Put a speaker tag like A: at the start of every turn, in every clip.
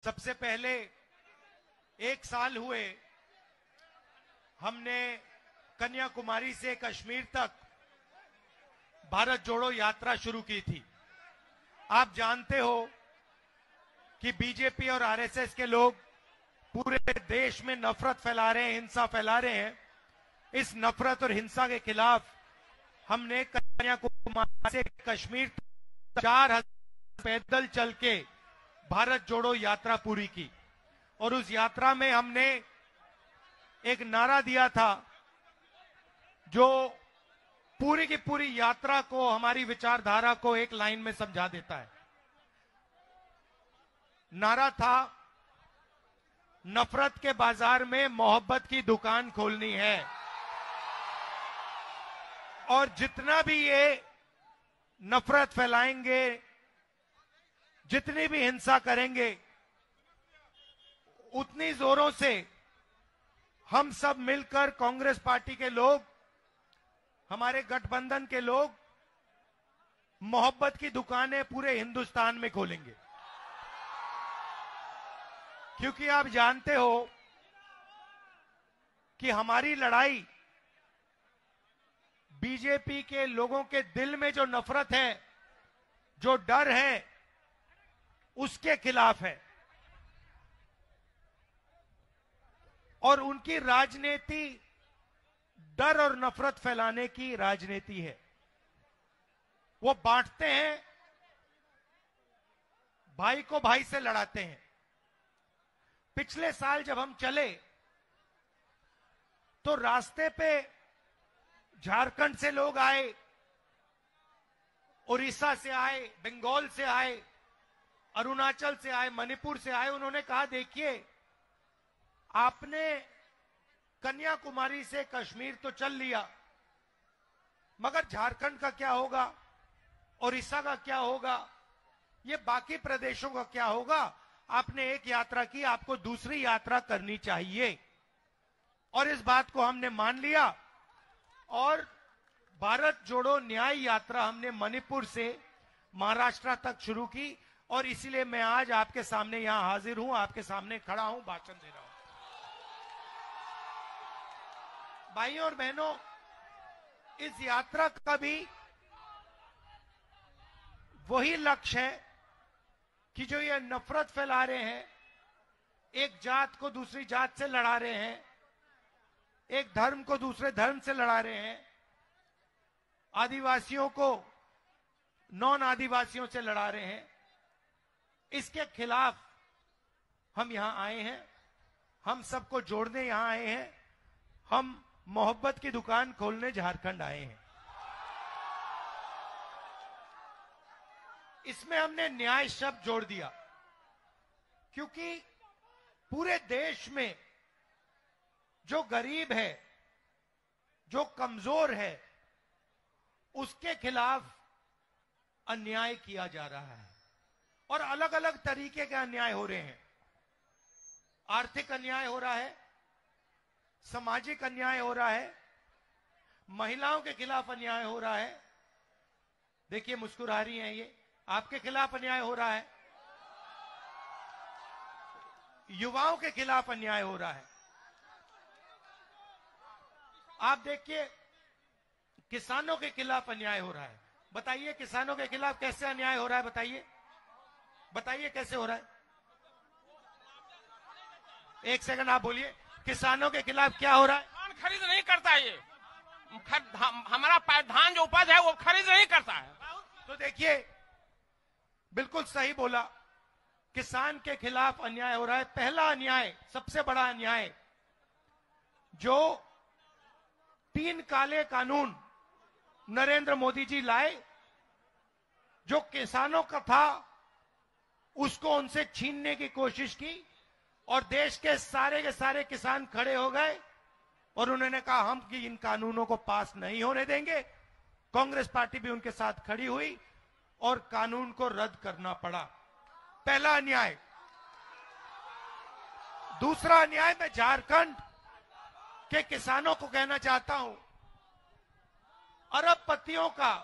A: सबसे पहले 1 साल हुए हमने कन्याकुमारी से कश्मीर तक भारत जोड़ो यात्रा शुरू की थी। आप जानते हो कि बीजेपी और आरएसएस के लोग पूरे देश में नफरत फैला रहे हैं, हिंसा फैला रहे हैं। इस नफरत और हिंसा के खिलाफ हमने कन्याकुमारी से कश्मीर तक 4000 पैदल चल के भारत जोड़ो यात्रा पूरी की और उस यात्रा में हमने एक नारा दिया था जो पूरी की पूरी यात्रा को, हमारी विचारधारा को एक लाइन में समझा देता है। नारा था, नफरत के बाजार में मोहब्बत की दुकान खोलनी है। और जितना भी ये नफरत फैलाएंगे, जितनी भी हिंसा करेंगे, उतनी जोरों से हम सब मिलकर, कांग्रेस पार्टी के लोग, हमारे गठबंधन के लोग, मोहब्बत की दुकानें पूरे हिंदुस्तान में खोलेंगे। क्योंकि आप जानते हो कि हमारी लड़ाई बीजेपी के लोगों के दिल में जो नफरत है, जो डर है, उसके खिलाफ है। और उनकी राजनीति डर और नफरत फैलाने की राजनीति है। वो बांटते हैं, भाई को भाई से लड़ाते हैं। पिछले साल जब हम चले तो रास्ते पे झारखंड से लोग आए, उड़ीसा से आए, बंगाल से आए, अरुणाचल से आए, मणिपुर से आए। उन्होंने कहा, देखिए आपने कन्याकुमारी से कश्मीर तो चल लिया, मगर झारखंड का क्या होगा, उड़ीसा का क्या होगा, ये बाकी प्रदेशों का क्या होगा। आपने एक यात्रा की, आपको दूसरी यात्रा करनी चाहिए। और इस बात को हमने मान लिया और भारत जोड़ो न्याय यात्रा हमने मणिपुर से महाराष्ट्र तक शुरू की। और इसीलिए मैं आज आपके सामने यहां हाजिर हूं, आपके सामने खड़ा हूं, भाषण दे रहा हूं। भाइयों और बहनों, इस यात्रा का भी वही लक्ष्य है कि जो ये नफरत फैला रहे हैं, एक जात को दूसरी जात से लड़ा रहे हैं, एक धर्म को दूसरे धर्म से लड़ा रहे हैं, आदिवासियों को नॉन आदिवासियों से लड़ा रहे हैं, इसके खिलाफ हम यहां आए हैं। हम सबको जोड़ने यहां आए हैं। हम मोहब्बत की दुकान खोलने झारखंड आए हैं। इसमें हमने न्याय शब्द जोड़ दिया क्योंकि पूरे देश में जो गरीब है, जो कमजोर है, उसके खिलाफ अन्याय किया जा रहा है और अलग अलग तरीके के अन्याय हो रहे हैं। आर्थिक अन्याय हो रहा है, सामाजिक अन्याय हो रहा है, महिलाओं के खिलाफ अन्याय हो रहा है। देखिए मुस्कुरा रही हैं ये, आपके खिलाफ अन्याय हो रहा है, युवाओं के खिलाफ अन्याय हो रहा है। आप देखिए किसानों के खिलाफ अन्याय हो रहा है। बताइए किसानों के खिलाफ कैसे अन्याय हो रहा है, बताइए, बताइए कैसे हो रहा है। एक सेकंड आप बोलिए, किसानों के खिलाफ क्या हो रहा है?
B: धान खरीद नहीं करता, ये हमारा धान जो उपज है वो खरीद नहीं करता है।
A: तो देखिए बिल्कुल सही बोला, किसान के खिलाफ अन्याय हो रहा है। पहला अन्याय, सबसे बड़ा अन्याय, जो 3 काले कानून नरेंद्र मोदी जी लाए, जो किसानों का था उसको उनसे छीनने की कोशिश की और देश के सारे किसान खड़े हो गए और उन्होंने कहा हम कि इन कानूनों को पास नहीं होने देंगे। कांग्रेस पार्टी भी उनके साथ खड़ी हुई और कानून को रद्द करना पड़ा। पहला अन्याय। दूसरा अन्याय, मैं झारखंड के किसानों को कहना चाहता हूं, अरबपतियों का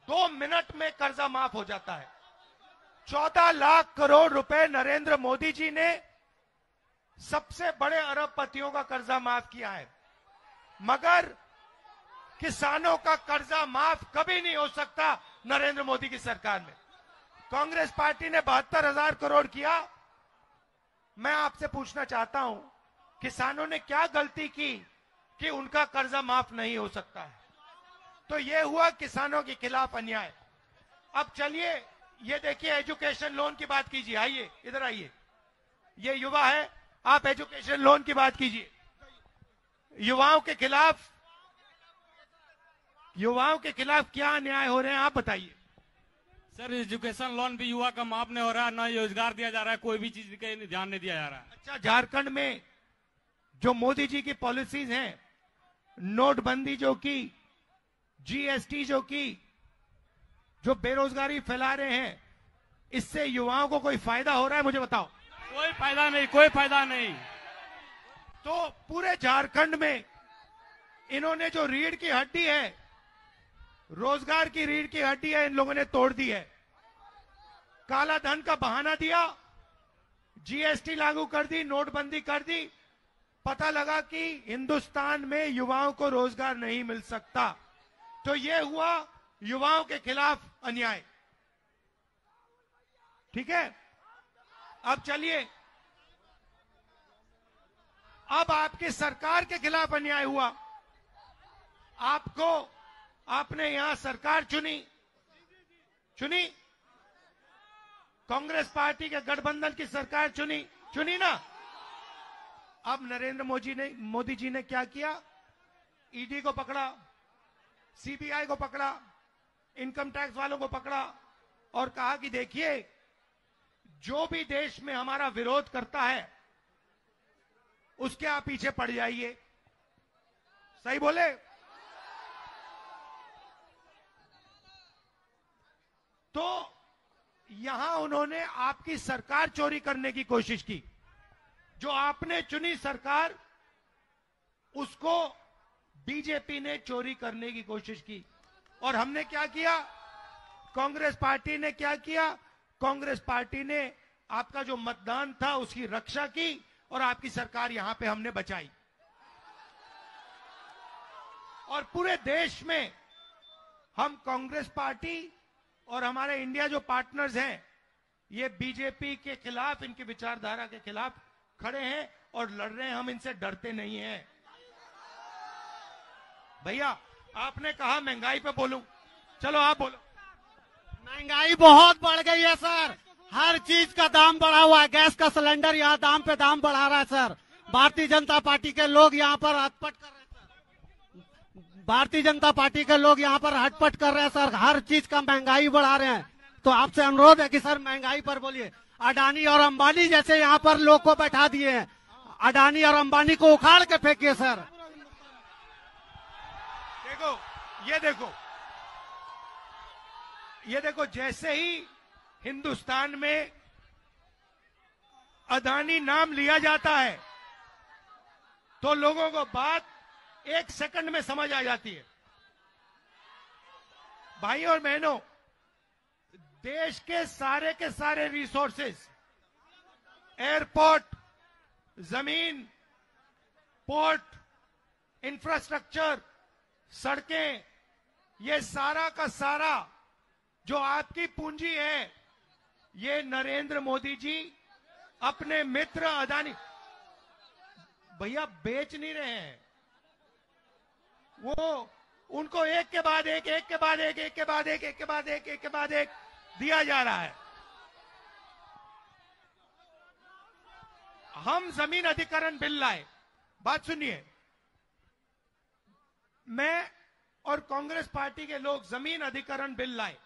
A: 2 मिनट में कर्जा माफ हो जाता है। 14 लाख करोड़ रुपए नरेंद्र मोदी जी ने सबसे बड़े अरबपतियों का कर्जा माफ किया है, मगर किसानों का कर्जा माफ कभी नहीं हो सकता नरेंद्र मोदी की सरकार में। कांग्रेस पार्टी ने 72,000 करोड़ किया। मैं आपसे पूछना चाहता हूं, किसानों ने क्या गलती की कि उनका कर्जा माफ नहीं हो सकता है? तो ये हुआ किसानों के खिलाफ अन्याय। अब चलिए ये देखिए, एजुकेशन लोन की बात कीजिए। आइए इधर आइए, ये युवा है, आप एजुकेशन लोन की बात कीजिए। युवाओं के खिलाफ क्या अन्याय हो रहे हैं, आप बताइए।
C: सर, एजुकेशन लोन भी युवा का माफ नहीं हो रहा है, न रोजगार दिया जा रहा है, कोई भी चीज का ध्यान नहीं दिया जा रहा है।
A: अच्छा, झारखंड में जो मोदी जी की पॉलिसीज हैं, नोटबंदी जो की, जीएसटी जो की, जो बेरोजगारी फैला रहे हैं, इससे युवाओं को कोई फायदा हो रहा है? मुझे बताओ।
C: कोई फायदा नहीं, कोई फायदा नहीं।
A: तो पूरे झारखंड में इन्होंने जो रीढ़ की हड्डी है, रोजगार की रीढ़ की हड्डी है, इन लोगों ने तोड़ दी है। काला धन का बहाना दिया, जीएसटी लागू कर दी, नोटबंदी कर दी। पता लगा कि हिंदुस्तान में युवाओं को रोजगार नहीं मिल सकता, तो यह हुआ युवाओं के खिलाफ अन्याय। ठीक है, अब चलिए, अब आपकी सरकार के खिलाफ अन्याय हुआ। आपने यहां सरकार चुनी कांग्रेस पार्टी के गठबंधन की सरकार चुनी ना। अब नरेंद्र मोदी जी ने क्या किया? ईडी को पकड़ा, सीबीआई को पकड़ा, इनकम टैक्स वालों को पकड़ा और कहा कि देखिए, जो भी देश में हमारा विरोध करता है उसके आप पीछे पड़ जाइए। सही बोले? तो यहां उन्होंने आपकी सरकार चोरी करने की कोशिश की। जो आपने चुनी सरकार, उसको बीजेपी ने चोरी करने की कोशिश की। और हमने क्या किया? कांग्रेस पार्टी ने क्या किया? कांग्रेस पार्टी ने आपका जो मतदान था उसकी रक्षा की और आपकी सरकार यहां पे हमने बचाई। और पूरे देश में हम कांग्रेस पार्टी और हमारे इंडिया जो पार्टनर्स हैं, ये बीजेपी के खिलाफ, इनकी विचारधारा के खिलाफ खड़े हैं और लड़ रहे हैं। हम इनसे डरते नहीं हैं। भैया, आपने कहा महंगाई पे बोलूं, चलो आप बोलो।
D: महंगाई बहुत बढ़ गई है सर, हर चीज का दाम बढ़ा हुआ है। गैस का सिलेंडर यहाँ दाम पे दाम बढ़ा रहा है सर। भारतीय जनता पार्टी के लोग यहाँ पर हटपट कर रहे हैं सर। भारतीय जनता पार्टी के लोग यहाँ पर हटपट कर रहे हैं सर, हर चीज का महंगाई बढ़ा रहे हैं। तो आपसे अनुरोध है कि सर महंगाई पर बोलिए। अडानी और अंबानी जैसे यहाँ पर लोग को बैठा दिए हैं, अडानी और अंबानी को उखाड़ के फेंकिए सर।
A: ये देखो, जैसे ही हिंदुस्तान में अडानी नाम लिया जाता है तो लोगों को बात 1 सेकंड में समझ आ जाती है। भाई और बहनों, देश के सारे रिसोर्सेज, एयरपोर्ट, जमीन, पोर्ट, इंफ्रास्ट्रक्चर, सड़कें, ये सारा का सारा जो आपकी पूंजी है, ये नरेंद्र मोदी जी अपने मित्र अडानी, भैया बेच नहीं रहे हैं, वो उनको एक के बाद एक दिया जा रहा है। हम जमीन अधिग्रहण बिल लाए, बात सुनिए, मैं और कांग्रेस पार्टी के लोग जमीन अधिग्रहण बिल लाए।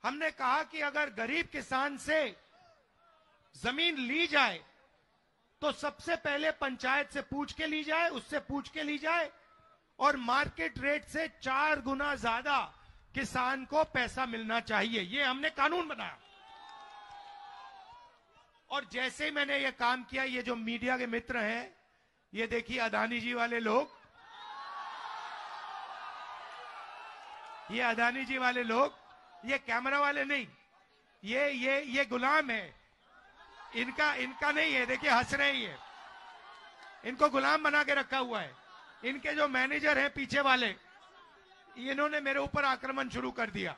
A: हमने कहा कि अगर गरीब किसान से जमीन ली जाए तो सबसे पहले पंचायत से पूछ के ली जाए, उससे पूछ के ली जाए और मार्केट रेट से 4 गुना ज्यादा किसान को पैसा मिलना चाहिए। ये हमने कानून बनाया। और जैसे ही मैंने ये काम किया, ये जो मीडिया के मित्र हैं, ये देखिए अडानी जी वाले लोग, ये अडानी जी वाले लोग, ये कैमरा वाले नहीं, ये गुलाम है, इनका नहीं है। देखिए हंस रहे ही है, इनको गुलाम बना के रखा हुआ है। इनके जो मैनेजर हैं पीछे वाले, इन्होंने मेरे ऊपर आक्रमण शुरू कर दिया।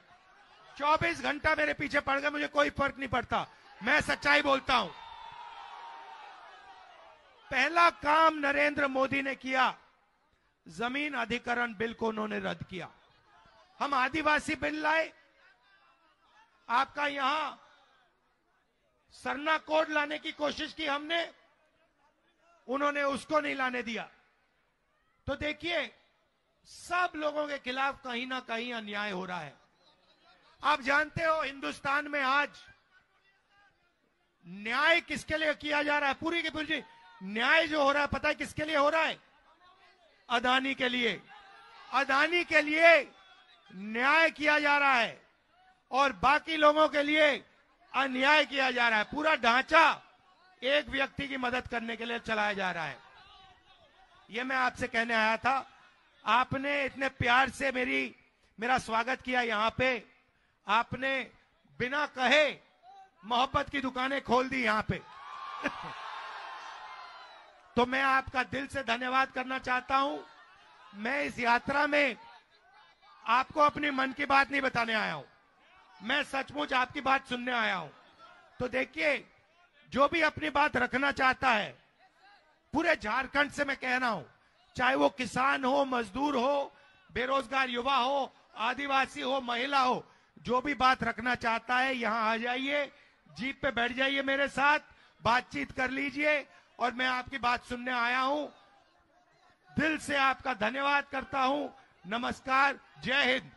A: 24 घंटा मेरे पीछे पड़ गए, मुझे कोई फर्क नहीं पड़ता, मैं सच्चाई बोलता हूं। पहला काम नरेंद्र मोदी ने किया, जमीन अधिग्रहण बिल को उन्होंने रद्द किया। हम आदिवासी बिल लाए, आपका यहां सरना कोड लाने की कोशिश की हमने, उन्होंने उसको नहीं लाने दिया। तो देखिए सब लोगों के खिलाफ कहीं ना कहीं अन्याय हो रहा है। आप जानते हो हिंदुस्तान में आज न्याय किसके लिए किया जा रहा है? पूरी की पूरी न्याय जो हो रहा है, पता है किसके लिए हो रहा है? अदानी के लिए। अदानी के लिए न्याय किया जा रहा है और बाकी लोगों के लिए अन्याय किया जा रहा है। पूरा ढांचा एक व्यक्ति की मदद करने के लिए चलाया जा रहा है। ये मैं आपसे कहने आया था। आपने इतने प्यार से मेरा स्वागत किया यहां पे, आपने बिना कहे मोहब्बत की दुकानें खोल दी यहां पे। तो मैं आपका दिल से धन्यवाद करना चाहता हूं। मैं इस यात्रा में आपको अपनी मन की बात नहीं बताने आया हूं, मैं सचमुच आपकी बात सुनने आया हूं। तो देखिए जो भी अपनी बात रखना चाहता है, पूरे झारखंड से मैं कह रहा हूं, चाहे वो किसान हो, मजदूर हो, बेरोजगार युवा हो, आदिवासी हो, महिला हो, जो भी बात रखना चाहता है यहां आ जाइए, जीप पे बैठ जाइए, मेरे साथ बातचीत कर लीजिए और मैं आपकी बात सुनने आया हूं। दिल से आपका धन्यवाद करता हूं। नमस्कार, जय हिंद।